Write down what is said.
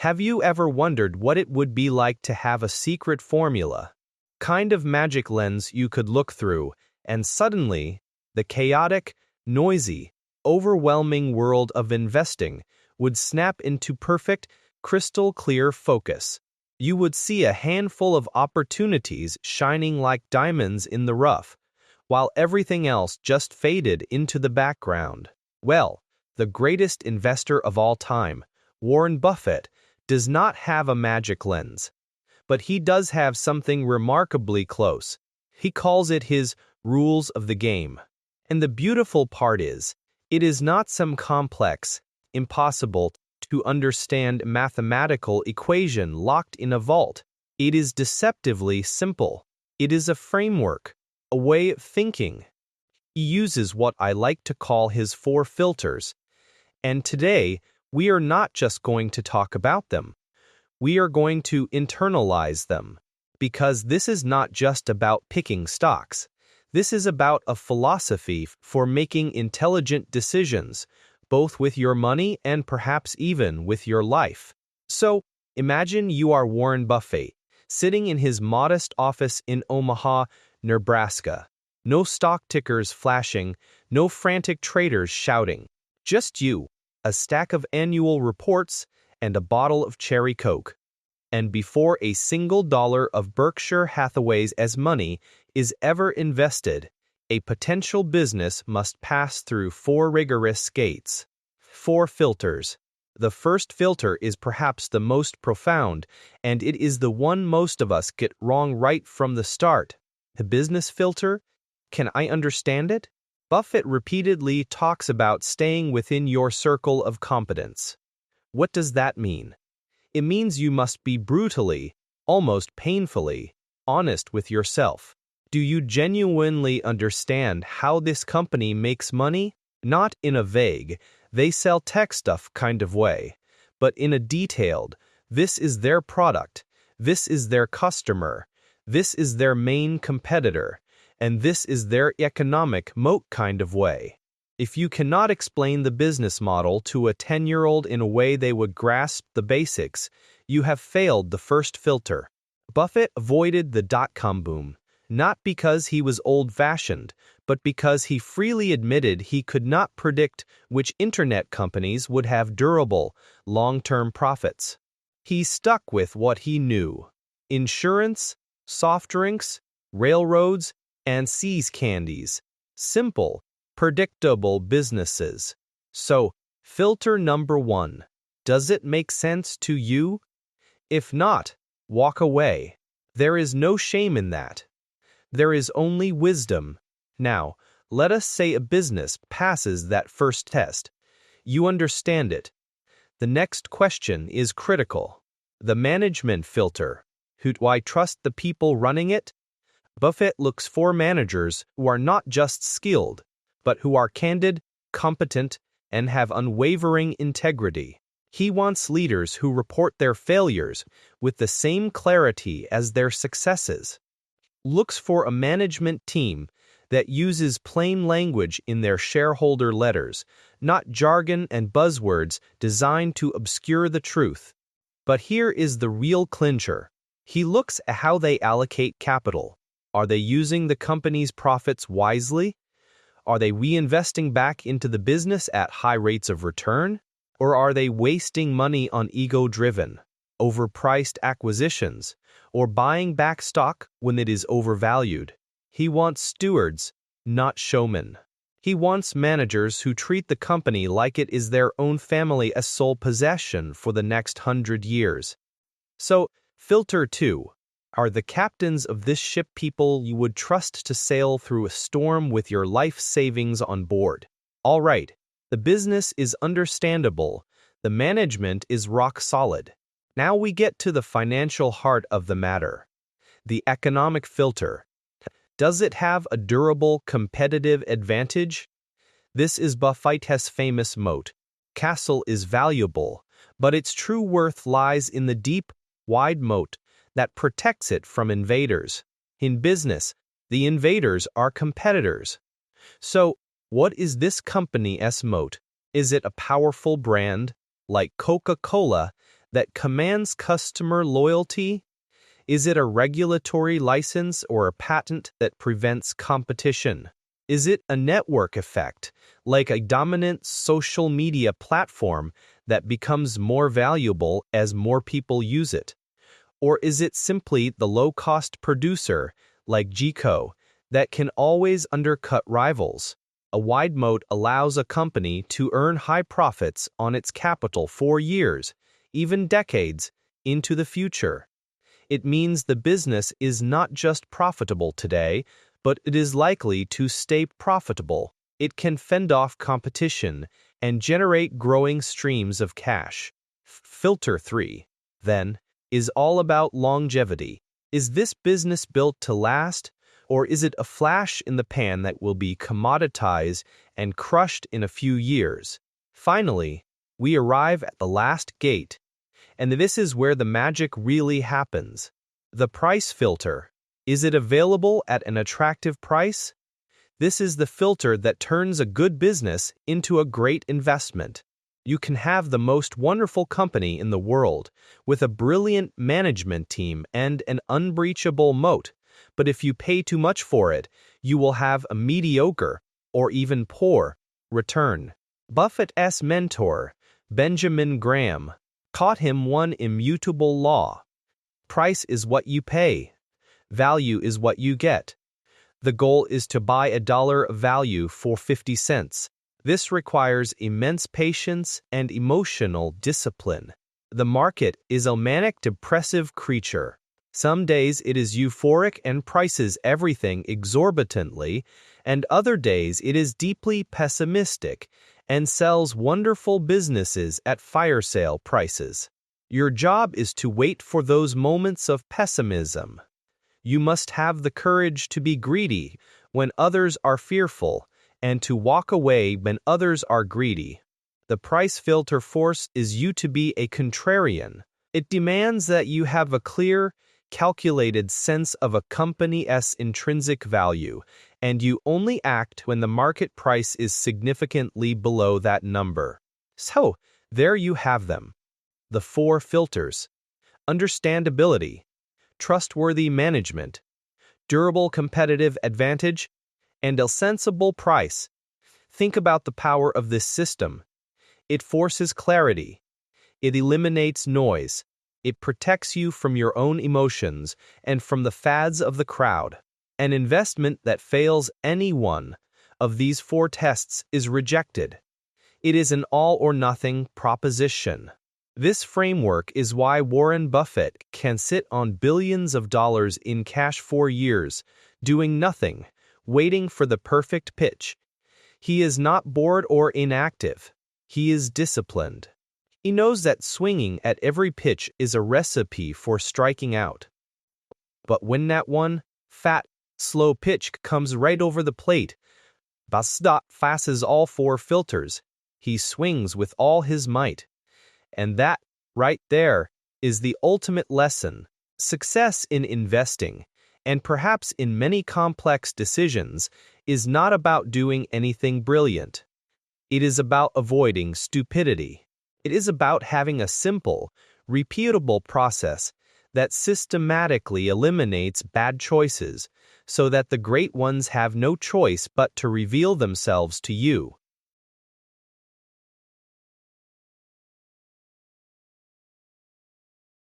Have you ever wondered what it would be like to have a secret formula, kind of magic lens you could look through, and suddenly, the chaotic, noisy, overwhelming world of investing would snap into perfect, crystal-clear focus? You would see a handful of opportunities shining like diamonds in the rough, while everything else just faded into the background. Well, the greatest investor of all time, Warren Buffett, does not have a magic lens. But he does have something remarkably close. He calls it his rules of the game. And the beautiful part is, it is not some complex, impossible to understand mathematical equation locked in a vault. It is deceptively simple. It is a framework, a way of thinking. He uses what I like to call his 4 filters. And today, we are not just going to talk about them. We are going to internalize them, because this is not just about picking stocks. This is about a philosophy for making intelligent decisions, both with your money and perhaps even with your life. So, imagine you are Warren Buffett, sitting in his modest office in Omaha, Nebraska. No stock tickers flashing, no frantic traders shouting. Just you, a stack of annual reports, and a bottle of cherry Coke. And before a single dollar of Berkshire Hathaway's as money is ever invested, a potential business must pass through 4 rigorous gates. 4 filters. The first filter is perhaps the most profound, and it is the one most of us get wrong right from the start. The business filter? Can I understand it? Buffett repeatedly talks about staying within your circle of competence. What does that mean? It means you must be brutally, almost painfully, honest with yourself. Do you genuinely understand how this company makes money? Not in a vague, they sell tech stuff kind of way, but in a detailed, this is their product, this is their customer, this is their main competitor, and this is their economic moat kind of way. If you cannot explain the business model to a 10-year-old in a way they would grasp the basics, you have failed the first filter. Buffett avoided the dot-com boom, not because he was old-fashioned, but because he freely admitted he could not predict which internet companies would have durable, long-term profits. He stuck with what he knew: insurance, soft drinks, railroads, and See's candies. Simple, predictable businesses. So, filter number 1. Does it make sense to you? If not, walk away. There is no shame in that. There is only wisdom. Now, let us say a business passes that first test. You understand it. The next question is critical. The management filter. Who do I trust the people running it? Buffett looks for managers who are not just skilled, but who are candid, competent, and have unwavering integrity. He wants leaders who report their failures with the same clarity as their successes. Looks for a management team that uses plain language in their shareholder letters, not jargon and buzzwords designed to obscure the truth. But here is the real clincher. He looks at how they allocate capital. Are they using the company's profits wisely? Are they reinvesting back into the business at high rates of return? Or are they wasting money on ego-driven, overpriced acquisitions, or buying back stock when it is overvalued? He wants stewards, not showmen. He wants managers who treat the company like it is their own family as sole possession for the next 100 years. So, filter 2. Are the captains of this ship people you would trust to sail through a storm with your life savings on board? All right, the business is understandable, the management is rock solid. Now we get to the financial heart of the matter. The economic filter. Does it have a durable competitive advantage? This is Buffett's famous moat. Castle is valuable, but its true worth lies in the deep, wide moat that protects it from invaders. In business, the invaders are competitors. So, what is this company's moat? Is it a powerful brand, like Coca-Cola, that commands customer loyalty? Is it a regulatory license or a patent that prevents competition? Is it a network effect, like a dominant social media platform that becomes more valuable as more people use it? Or is it simply the low-cost producer, like GECO, that can always undercut rivals? A wide moat allows a company to earn high profits on its capital for years, even decades, into the future. It means the business is not just profitable today, but it is likely to stay profitable. It can fend off competition and generate growing streams of cash. Filter 3, then, is all about longevity. Is this business built to last, or is it a flash in the pan that will be commoditized and crushed in a few years? Finally, we arrive at the last gate, and this is where the magic really happens. The price filter. Is it available at an attractive price? This is the filter that turns a good business into a great investment. You can have the most wonderful company in the world, with a brilliant management team and an unbreachable moat, but if you pay too much for it, you will have a mediocre, or even poor, return. Buffett's mentor, Benjamin Graham, taught him one immutable law. Price is what you pay. Value is what you get. The goal is to buy $1 of value for 50 cents. This requires immense patience and emotional discipline. The market is a manic depressive creature. Some days it is euphoric and prices everything exorbitantly, and other days it is deeply pessimistic and sells wonderful businesses at fire sale prices. Your job is to wait for those moments of pessimism. You must have the courage to be greedy when others are fearful, and to walk away when others are greedy. The price filter force is you to be a contrarian. It demands that you have a clear, calculated sense of a company's intrinsic value, and you only act when the market price is significantly below that number. So, there you have them. The 4 filters: understandability, trustworthy management, durable competitive advantage, and a sensible price. Think about the power of this system. It forces clarity. It eliminates noise. It protects you from your own emotions and from the fads of the crowd. An investment that fails any one of these 4 tests is rejected. It is an all-or-nothing proposition. This framework is why Warren Buffett can sit on billions of dollars in cash for years, doing nothing, waiting for the perfect pitch. He is not bored or inactive. He is disciplined. He knows that swinging at every pitch is a recipe for striking out. But when that one, fat, slow pitch comes right over the plate, Buffett passes all 4 filters. He swings with all his might. And that, right there, is the ultimate lesson. Success in investing, and perhaps in many complex decisions, is not about doing anything brilliant. It is about avoiding stupidity. It is about having a simple, repeatable process that systematically eliminates bad choices, so that the great ones have no choice but to reveal themselves to you.